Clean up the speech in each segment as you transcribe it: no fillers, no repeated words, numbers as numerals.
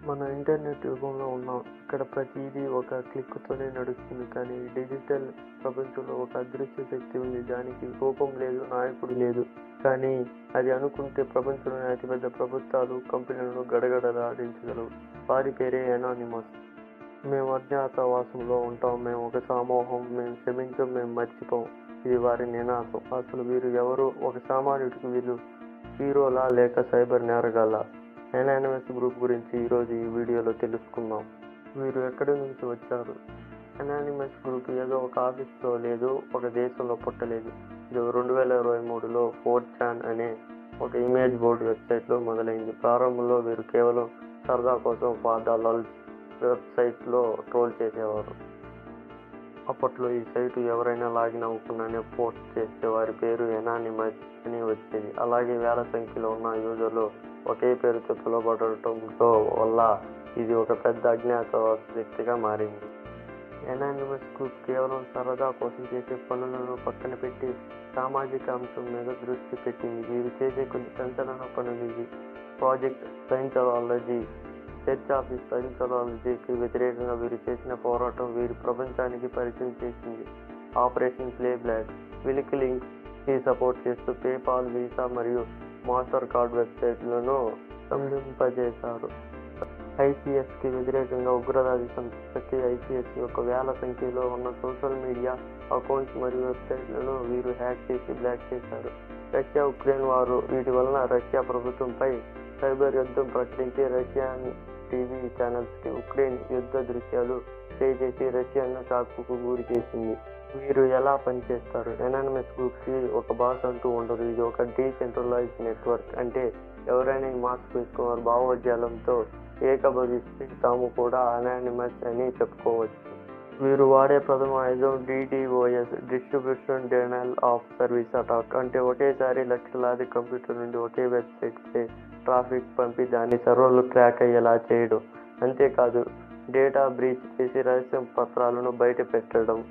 మన ఇంటర్నెట్ యుగంలో ఉన్నాం. ఇక్కడ ప్రతిదీ ఒక క్లిక్‌తోనే నడుస్తుంది. కానీ డిజిటల్ ప్రపంచంలో ఒక అదృశ్య శక్తి ఉంది. దానికి రూపం లేదు, నాయకుడు లేదు. కానీ అది అనుకుంటే ప్రపంచంలోని అతిపెద్ద ప్రభుత్వాలు, కంపెనీలను గడగడలాడించగలవు. వారి పేరే ఎనానిమస్. మేము అజ్ఞాతవాసంలో ఉంటాం. మేము ఒక సమూహం. మేము క్షమించం. మేము మర్చిపోం. ఇది వారి నినాదం. అసలు వీరు ఎవరు? ఒక సామాన్యుడికి వీళ్ళు హీరోలా లేక సైబర్ నేరగాళ్ళా? ఎనానిమస్ గ్రూప్ గురించి ఈరోజు ఈ వీడియోలో తెలుసుకుందాం. వీరు ఎక్కడి నుంచి వచ్చారు? ఎనానిమస్ గ్రూప్ ఏదో ఒక ఆఫీస్లో లేదు, ఒక దేశంలో పుట్టలేదు. ఇది 2023లో 4chan అనే ఒక ఇమేజ్ బోర్డు వెబ్సైట్లో మొదలైంది. ప్రారంభంలో వీరు కేవలం సరదా కోసం ఫాదా లల్స్ వెబ్సైట్లో ట్రోల్ చేసేవారు. అప్పట్లో ఈ సైటు ఎవరైనా లాగిన్ అవ్వకుండానే పోస్ట్ చేస్తే వారి పేరు ఎనానిమస్ అని వచ్చేది. అలాగే వేల సంఖ్యలో ఉన్న యూజర్లు ఒకే పేరుతో పిలువబడటంతో వల్ల ఇది ఒక పెద్ద అజ్ఞాత వ్యక్తిగా మారింది. ఎనానిమస్ గ్రూప్ కేవలం సరదా కోసం చేసే పనులను పక్కన పెట్టి సామాజిక అంశం మీద దృష్టి పెట్టింది. వీరు చేసే కొన్ని సంచలన పనులు ఇవి. ప్రాజెక్ట్ సైంటాలజీ, చర్చ్ ఆఫ్ సైంటాలజీకి వ్యతిరేకంగా వీరు చేసిన పోరాటం వీరి ప్రపంచానికి పరిచయం చేసింది. ఆపరేషన్ ప్లే బ్లాక్, వికిలింక్స్ కి సపోర్ట్ చేస్తూ పేపాల్, వీసా మరియు మాస్టర్ కార్డ్ వెబ్సైట్లను స్తంభింపజేశారు. ఐసిఎస్కి వ్యతిరేకంగా ఉగ్రవాది సంస్థకి ఐసిఎస్ యొక్క వేల సంఖ్యలో ఉన్న సోషల్ మీడియా అకౌంట్స్ మరియు వెబ్సైట్లను వీరు హ్యాక్ చేసి బ్లాక్ చేశారు. రష్యా ఉక్రెయిన్ వారు, వీటి వలన రష్యా ప్రభుత్వంపై సైబర్ యుద్ధం ప్రకటించి రష్యన్ టీవీ ఛానల్స్కి ఉక్రెయిన్ యుద్ధ దృశ్యాలు ప్లే చేసి రష్యాను షాక్కు గురి చేసింది. వీరు ఎలా పనిచేస్తారు? ఎనానిమస్ గ్రూప్కి ఒక బాస్ అంటూ ఉండదు. ఇది ఒక డీసెంట్రలైజ్డ్ నెట్వర్క్. అంటే ఎవరైనా ఈ మాస్క్ వేసుకున్న వారి భావోద్యాలంతో ఏకీభవిస్తే తాము కూడా అనానిమస్ అని చెప్పుకోవచ్చు. వీరు వాడే ప్రథమ ఆయుధం DDoS, distribution denial of service attack. అంటే ఒకేసారి లక్షలాది కంప్యూటర్ నుండి ఒకే వెబ్సైట్కి ట్రాఫిక్ పంపి దాని సర్వర్లు క్రాక్ అయ్యేలా చేయడం. అంతేకాదు డేటా బ్రీచ్ చేసి రహస్య పత్రాలను బయట పెట్టడం.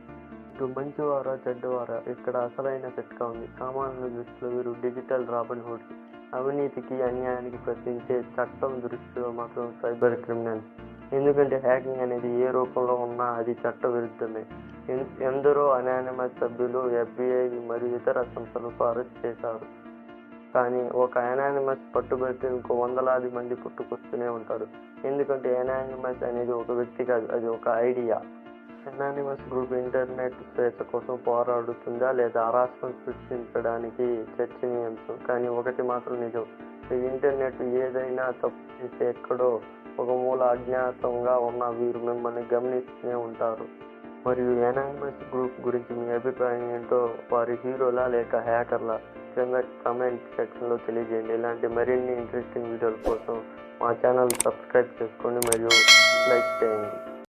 ఇటు మంచివారా చెడ్డవారా? ఇక్కడ అసలైన చిట్కా ఉంది. సామాన్యుల దృష్టిలో వీరు డిజిటల్ రాబిన్ హుడ్. అవినీతికి, అన్యాయానికి ప్రశ్నించే చట్టం దృష్టిలో మాత్రం సైబర్ క్రిమినల్స్. ఎందుకంటే హ్యాకింగ్ అనేది ఏ రూపంలో ఉన్నా అది చట్ట విరుద్ధమే. ఎందరో అనానిమస్ సభ్యులు FBI మరియు ఇతర సంస్థలకు అరెస్ట్ చేశారు. కానీ ఒక అనానిమస్ పట్టుబడితే ఇంకో వందలాది మంది పుట్టుకొస్తూనే ఉంటారు. ఎందుకంటే ఎనానిమస్ అనేది ఒక వ్యక్తి కాదు, అది ఒక ఐడియా. ఎనానిమస్ గ్రూప్ ఇంటర్నెట్ స్వేచ్ఛ కోసం పోరాడుతుందా లేదా అరాచకం సృష్టించడానికి చర్చనీయాంశం. కానీ ఒకటి మాత్రం నిజం, ఈ ఇంటర్నెట్ ఏదైనా తప్పు చేస్తే ఎక్కడో ఒక మూల అజ్ఞాతంగా ఉన్న వీరు మిమ్మల్ని గమనిస్తూనే ఉంటారు. మరియు ఎనానిమస్ గ్రూప్ గురించి మీ అభిప్రాయం ఏంటో, వారి హీరోలా లేక హ్యాకర్లా? కింద కామెంట్ సెక్షన్లో తెలియజేయండి. ఇలాంటి మరిన్ని ఇంట్రెస్టింగ్ వీడియోల కోసం మా ఛానల్ సబ్స్క్రైబ్ చేసుకోండి మరియు లైక్ చేయండి.